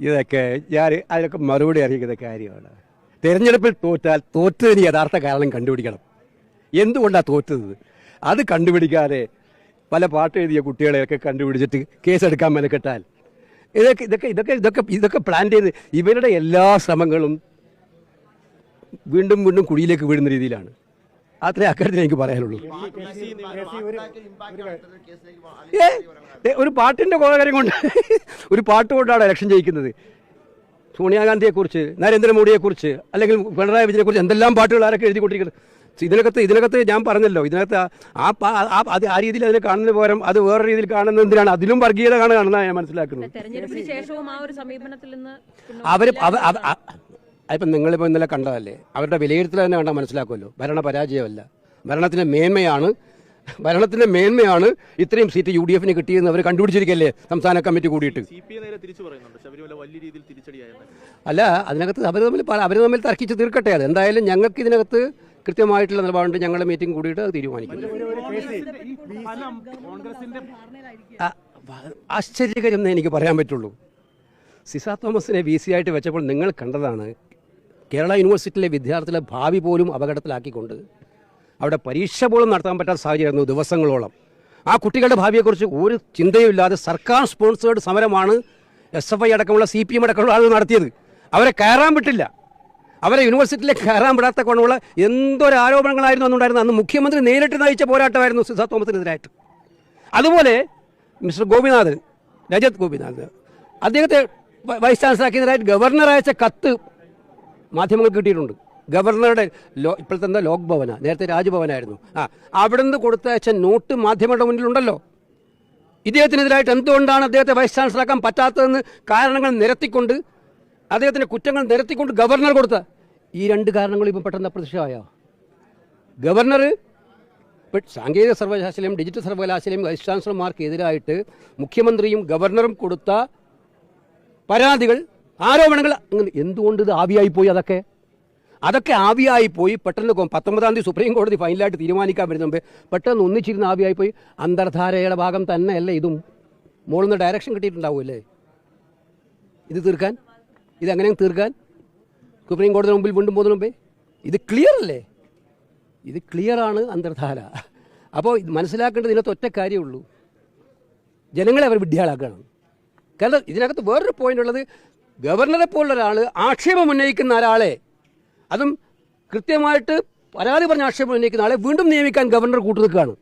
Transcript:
ഇതൊക്കെ അതിനൊക്കെ മറുപടി അറിയിക്കുന്ന കാര്യമാണ്. തെരഞ്ഞെടുപ്പിൽ തോറ്റാൽ തോറ്റതിന് യഥാർത്ഥ കാരണം കണ്ടുപിടിക്കണം. എന്തുകൊണ്ടാണ് തോറ്റത് അത് കണ്ടുപിടിക്കാതെ പല പാട്ട് എഴുതിയ കുട്ടികളെയൊക്കെ കണ്ടുപിടിച്ചിട്ട് കേസെടുക്കാൻ മെനക്കെട്ടാൽ ഇതൊക്കെ പ്ലാൻ ചെയ്ത് ഇവരുടെ എല്ലാ ശ്രമങ്ങളും വീണ്ടും വീണ്ടും കുഴിയിലേക്ക് വീഴുന്ന രീതിയിലാണ്. അത്രേ അക്കാര്യത്തിൽ എനിക്ക് പറയാനുള്ളൂ. ഒരു പാട്ടിൻ്റെ കാര്യം കൊണ്ട് ഒരു പാട്ട് കൊണ്ടാണ് ഇലക്ഷൻ ജയിക്കുന്നത്. സോണിയാഗാന്ധിയെക്കുറിച്ച്, നരേന്ദ്രമോദിയെക്കുറിച്ച്, അല്ലെങ്കിൽ പിണറായി വിജയനെക്കുറിച്ച് എന്തെല്ലാം പാട്ടുകൾ ആരൊക്കെ എഴുതിക്കൊണ്ടിരിക്കുന്നത്. ഇതിനകത്ത് ഞാൻ പറഞ്ഞല്ലോ, ഇതിനകത്ത് ആ രീതിയിൽ അതിനെ കാണുന്നതിന് പകരം അത് വേറെ രീതിയിൽ കാണുന്നത് എന്തിനാണ്? അതിലും വർഗീയത കാണുന്നതാണ് ഞാൻ മനസ്സിലാക്കുന്നത്. ഇപ്പം നിങ്ങളിപ്പോൾ ഇന്നലെ കണ്ടതല്ലേ, അവരുടെ വിലയിരുത്തൽ തന്നെ കണ്ടാൽ മനസ്സിലാക്കുമല്ലോ. ഭരണ പരാജയമല്ല, ഭരണത്തിൻ്റെ മേന്മയാണ് ഇത്രയും സീറ്റ് UDF കിട്ടിയെന്ന് അവർ കണ്ടുപിടിച്ചിരിക്കല്ലേ സംസ്ഥാന കമ്മിറ്റി കൂടിയിട്ട്. അല്ല, അതിനകത്ത് അവർ തമ്മിൽ തർക്കിച്ച് തീർക്കട്ടെ. അത് എന്തായാലും ഞങ്ങൾക്ക് ഇതിനകത്ത് കൃത്യമായിട്ടുള്ള നിലപാടുണ്ട്. ഞങ്ങളുടെ മീറ്റിംഗ് കൂടിയിട്ട് അത് തീരുമാനിക്കും. ആശ്ചര്യകരം എനിക്ക് പറയാൻ പറ്റുള്ളൂ. സിസ തോമസിനെ VC ആയിട്ട് വെച്ചപ്പോൾ നിങ്ങൾ കണ്ടതാണ്. കേരള യൂണിവേഴ്സിറ്റിയിലെ വിദ്യാർത്ഥികളെ ഭാവി പോലും അപകടത്തിലാക്കിക്കൊണ്ട് അവിടെ പരീക്ഷ പോലും നടത്താൻ പറ്റാത്ത സാഹചര്യമായിരുന്നു ദിവസങ്ങളോളം. ആ കുട്ടികളുടെ ഭാവിയെക്കുറിച്ച് ഒരു ചിന്തയുമില്ലാതെ സർക്കാർ സ്പോൺസേഡ് സമരമാണ് SFI അടക്കമുള്ള CPM അടക്കമുള്ള ആളുകൾ നടത്തിയത്. അവരെ കയറാൻ വിട്ടില്ല. അവരെ യൂണിവേഴ്സിറ്റിയിലേക്ക് കയറാൻ വിടാത്ത കൊണ്ടുള്ള എന്തൊരു ആരോപണങ്ങളായിരുന്നു അന്നുണ്ടായിരുന്നത്. അന്ന് മുഖ്യമന്ത്രി നേരിട്ട് നയിച്ച പോരാട്ടമായിരുന്നു സിസ തോമസിനെതിരായിട്ട്. അതുപോലെ മിസ്റ്റർ ഗോപിനാഥൻ, രജത് ഗോപിനാഥൻ, അദ്ദേഹത്തെ വൈസ് ചാൻസലറാക്കിയതിനായിട്ട് ഗവർണർ അയച്ച കത്ത് മാധ്യമങ്ങൾക്ക് കിട്ടിയിട്ടുണ്ട്. ഗവർണറുടെ ഇപ്പോഴത്തെ എന്താ ലോക് ഭവന, നേരത്തെ രാജ്ഭവനായിരുന്നു, അവിടുന്ന് കൊടുത്തയച്ച നോട്ട് മാധ്യമങ്ങളുടെ മുന്നിലുണ്ടല്ലോ. ഇദ്ദേഹത്തിനെതിരായിട്ട് എന്തുകൊണ്ടാണ് അദ്ദേഹത്തെ വൈസ് ചാൻസലറാക്കാൻ പറ്റാത്തതെന്ന് കാരണങ്ങൾ നിരത്തിക്കൊണ്ട്, അദ്ദേഹത്തിൻ്റെ കുറ്റങ്ങൾ നിരത്തിക്കൊണ്ട് ഗവർണർ കൊടുത്ത ഈ രണ്ട് കാരണങ്ങളും ഇപ്പം പെട്ടെന്ന് അപ്രത്യക്ഷമായ ഗവർണർ സാങ്കേതിക സർവകലാശാലയും ഡിജിറ്റൽ സർവകലാശാലയും വൈസ് ചാൻസലർമാർക്കെതിരായിട്ട് മുഖ്യമന്ത്രിയും ഗവർണറും കൊടുത്ത പരാതികൾ, ആരോപണങ്ങൾ എന്തുകൊണ്ട് ഇത് ആവിയായിപ്പോയി? അതൊക്കെ ആവിയായിപ്പോയി. പെട്ടെന്ന് 19-ാം തീയതി സുപ്രീം കോടതി ഫൈനലായിട്ട് തീരുമാനിക്കാൻ വരുന്ന മുമ്പേ പെട്ടെന്ന് ഒന്നിച്ചിരുന്ന് ആവിയായിപ്പോയി. അന്തർധാരയുടെ ഭാഗം തന്നെയല്ലേ ഇതും? മോളിൽ നിന്ന് ഡയറക്ഷൻ കിട്ടിയിട്ടുണ്ടാവുമല്ലേ ഇത് തീർക്കാൻ? ഇതെങ്ങനെയും തീർക്കാൻ സുപ്രീം കോടതിയുടെ മുമ്പിൽ വീണ്ടും പോകുന്നതിന് മുമ്പേ ഇത് ക്ലിയർ അല്ലേ? ഇത് ക്ലിയറാണ് അന്തർധാര. അപ്പോൾ മനസ്സിലാക്കേണ്ടത് ഇതിനകത്ത് ഒറ്റ കാര്യമുള്ളൂ, ജനങ്ങളെ അവർ വിഡ്ഢികളാക്കണം. കാരണം ഇതിനകത്ത് വേറൊരു പോയിന്റ് ഉള്ളത്, ഗവർണറെ പോലുള്ള ഒരാൾ ആക്ഷേപം ഉന്നയിക്കുന്ന ഒരാളെ, അതും കൃത്യമായിട്ട് പരാതി പറഞ്ഞ ആക്ഷേപം ഉന്നയിക്കുന്ന ആളെ വീണ്ടും നിയമിക്കാൻ ഗവർണർ കൂട്ടുനിൽക്കുകയാണ്.